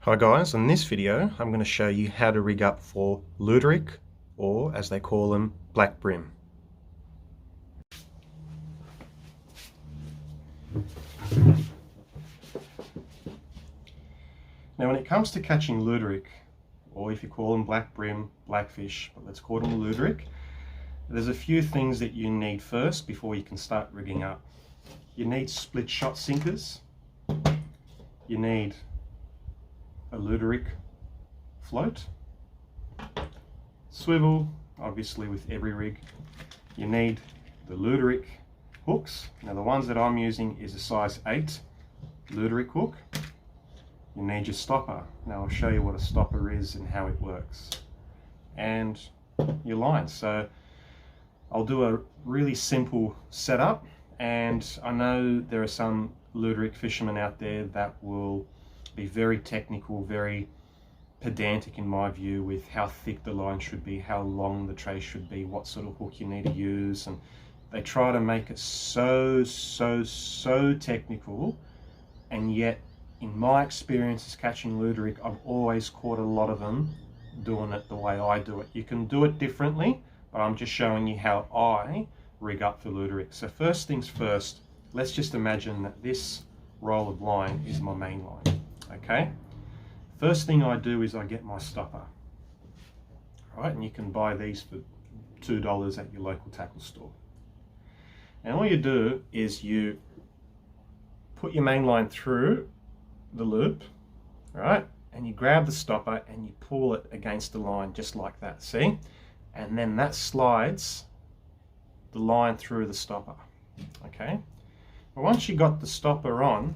Hi guys, in this video I'm going to show you how to rig up for Luderick, or as they call them, Black Bream. Now when it comes to catching Luderick, or if you call them Black Bream, Blackfish, but let's call them Luderick, there's a few things that you need first before you can start rigging up. You need split shot sinkers, you need a Luderick float, swivel, obviously with every rig. You need the Luderick hooks. Now the ones that I'm using is a size 8 Luderick hook. You need your stopper. Now I'll show you what a stopper is and how it works. And your lines. So I'll do a really simple setup, and I know there are some Luderick fishermen out there that will be very technical, very pedantic in my view with how thick the line should be, how long the tray should be, what sort of hook you need to use, and they try to make it so technical. And yet in my experiences catching Luderick, I've always caught a lot of them doing it the way I do it. You can do it differently, but I'm just showing you how I rig up for Luderick. So first things first, let's just imagine that this roll of line is my main line. Okay, first thing I do is I get my stopper, right? And you can buy these for $2 at your local tackle store. And all you do is you put your main line through the loop, right? And you grab the stopper and you pull it against the line just like that, see? And then that slides the line through the stopper, okay? But once you got the stopper on,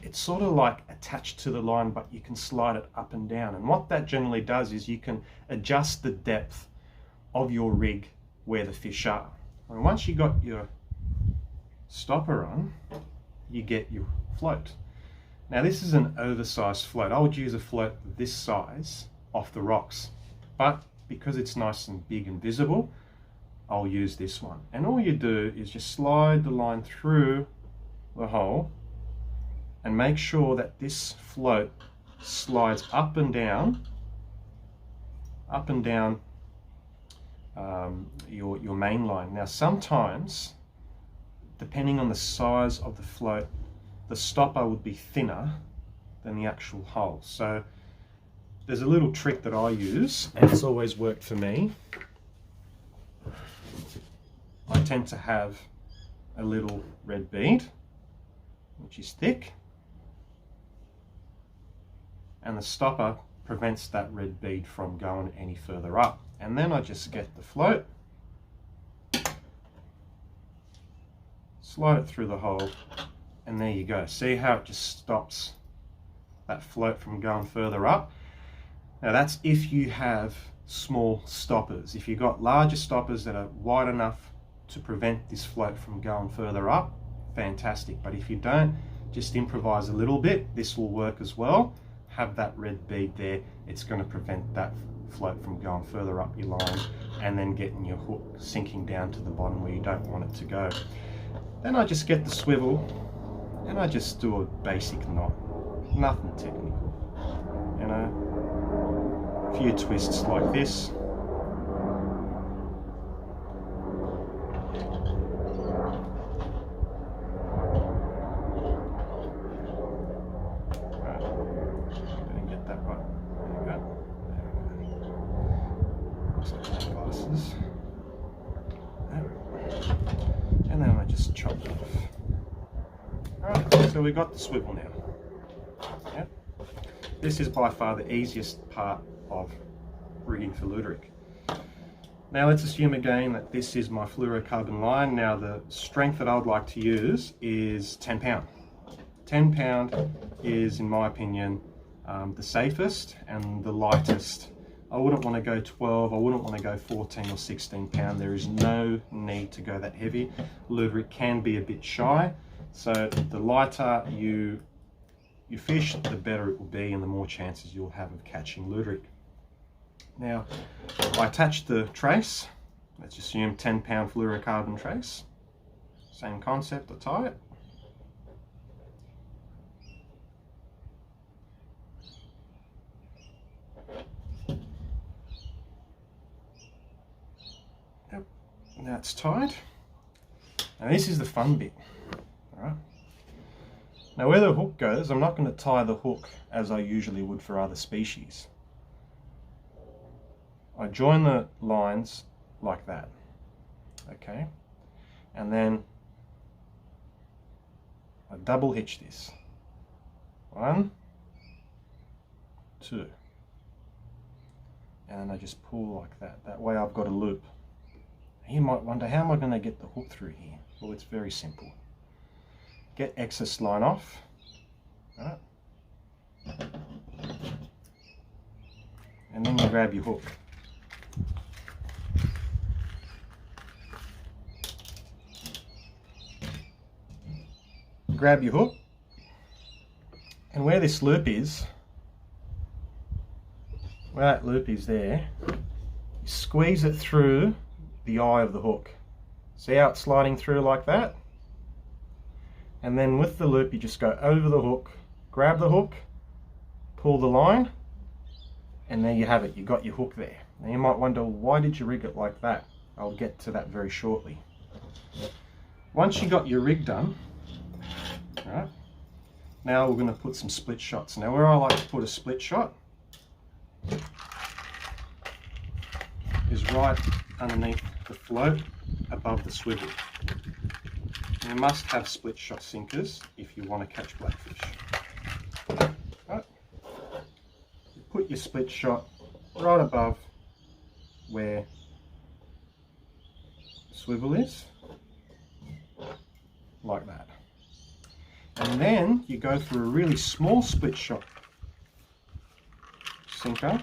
it's sort of like attached to the line, but you can slide it up and down. And what that generally does is you can adjust the depth of your rig where the fish are. And once you got your stopper on, you get your float. Now this is an oversized float. I would use a float this size off the rocks, but because it's nice and big and visible, I'll use this one. And all you do is just slide the line through the hole and make sure that this float slides up and down your main line. Now sometimes, depending on the size of the float, the stopper would be thinner than the actual hole. So there's a little trick that I use, and it's always worked for me. I tend to have a little red bead, which is thick, and the stopper prevents that red bead from going any further up. And then I just get the float, slide it through the hole, and there you go. See how it just stops that float from going further up? Now that's if you have small stoppers. If you've got larger stoppers that are wide enough to prevent this float from going further up, fantastic. But if you don't, just improvise a little bit. This will work as well. Have that red bead there. It's going to prevent that float from going further up your line and then getting your hook sinking down to the bottom where you don't want it to go. Then I just get the swivel and I just do a basic knot. Nothing technical, you know. A few twists like this. And then I just chop it off. Alright, so we've got the swivel now. Yep. This is by far the easiest part of rigging for Luderick. Now let's assume again that this is my fluorocarbon line. Now the strength that I would like to use is 10 pound. 10 pound is, in my opinion, the safest and the lightest. I wouldn't want to go 12, I wouldn't want to go 14 or 16 pound. There is no need to go that heavy. Luderick can be a bit shy, so the lighter you fish, the better it will be and the more chances you'll have of catching Luderick. Now, I attach the trace. Let's assume 10 pound fluorocarbon trace. Same concept, I tie it. that's tied. And this is the fun bit. All right. Now where the hook goes, I'm not going to tie the hook as I usually would for other species. I join the lines like that, okay? And then I double hitch this. 1, 2. And then I just pull like that. That way I've got a loop. You might wonder, how am I going to get the hook through here? Well, it's very simple. Get excess line off. Right? And then you grab your hook. Grab your hook, and where this loop is, where that loop is there, you squeeze it through the eye of the hook. See how it's sliding through like that? And then with the loop you just go over the hook, grab the hook, pull the line, and there you have it. You got your hook there. Now you might wonder, why did you rig it like that? I'll get to that very shortly. Once you got your rig done, right, now we're going to put some split shots. Now where I like to put a split shot is right underneath the float above the swivel. You must have split shot sinkers if you want to catch blackfish. Right. You put your split shot right above where the swivel is, like that. And then you go for a really small split shot sinker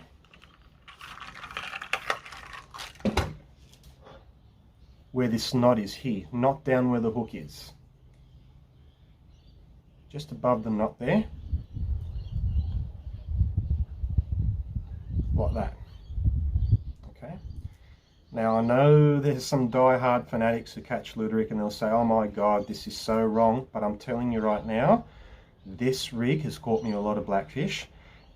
where this knot is here, not down where the hook is. Just above the knot there, like that. Okay. Now I know there's some die-hard fanatics who catch Luderick and they'll say, oh my God, this is so wrong, but I'm telling you right now, this rig has caught me a lot of blackfish,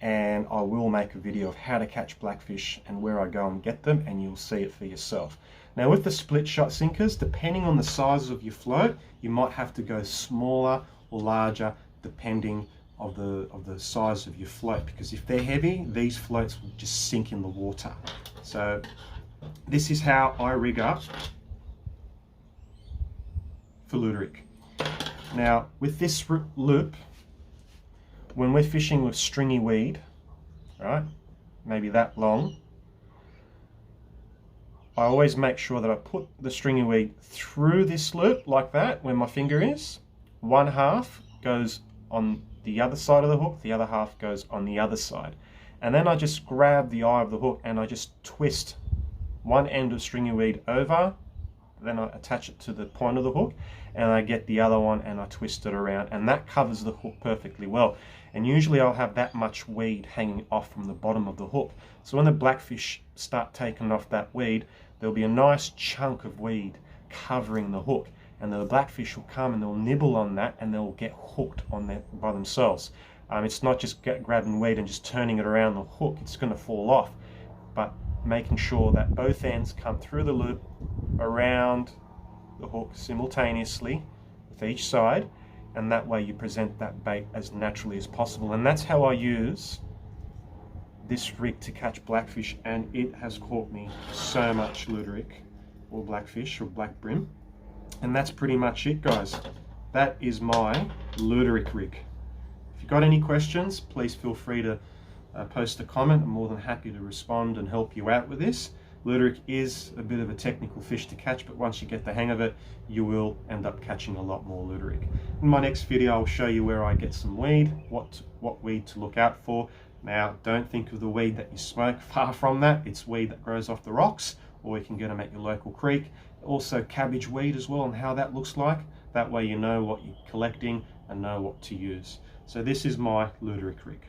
and I will make a video of how to catch blackfish and where I go and get them, and you'll see it for yourself. Now with the split shot sinkers, depending on the size of your float, you might have to go smaller or larger depending of the size of your float, because if they're heavy, these floats will just sink in the water. So this is how I rig up for Luderick. Now with this loop, when we're fishing with stringy weed, right, maybe that long, I always make sure that I put the stringy weed through this loop like that, where my finger is. One half goes on the other side of the hook, the other half goes on the other side. And then I just grab the eye of the hook and I just twist one end of stringy weed over, then I attach it to the point of the hook, and I get the other one and I twist it around, and that covers the hook perfectly well. And usually I'll have that much weed hanging off from the bottom of the hook. So when the blackfish start taking off that weed, there'll be a nice chunk of weed covering the hook, and the blackfish will come and they'll nibble on that and they'll get hooked on that by themselves. It's not just grabbing weed and just turning it around the hook, it's going to fall off, but making sure that both ends come through the loop around the hook simultaneously with each side, and that way you present that bait as naturally as possible. And that's how I use this rig to catch blackfish, and it has caught me so much Luderick or blackfish or black brim. And that's pretty much it, guys. That is my Luderick rig. If you've got any questions, please feel free to post a comment. I'm more than happy to respond and help you out with this. Luderick is a bit of a technical fish to catch, but once you get the hang of it, you will end up catching a lot more Luderick. In my next video, I'll show you where I get some weed, what weed to look out for. Now, don't think of the weed that you smoke, far from that. It's weed that grows off the rocks, or you can get them at your local creek. Also cabbage weed as well, and how that looks like. That way you know what you're collecting and know what to use. So this is my Luderick rig.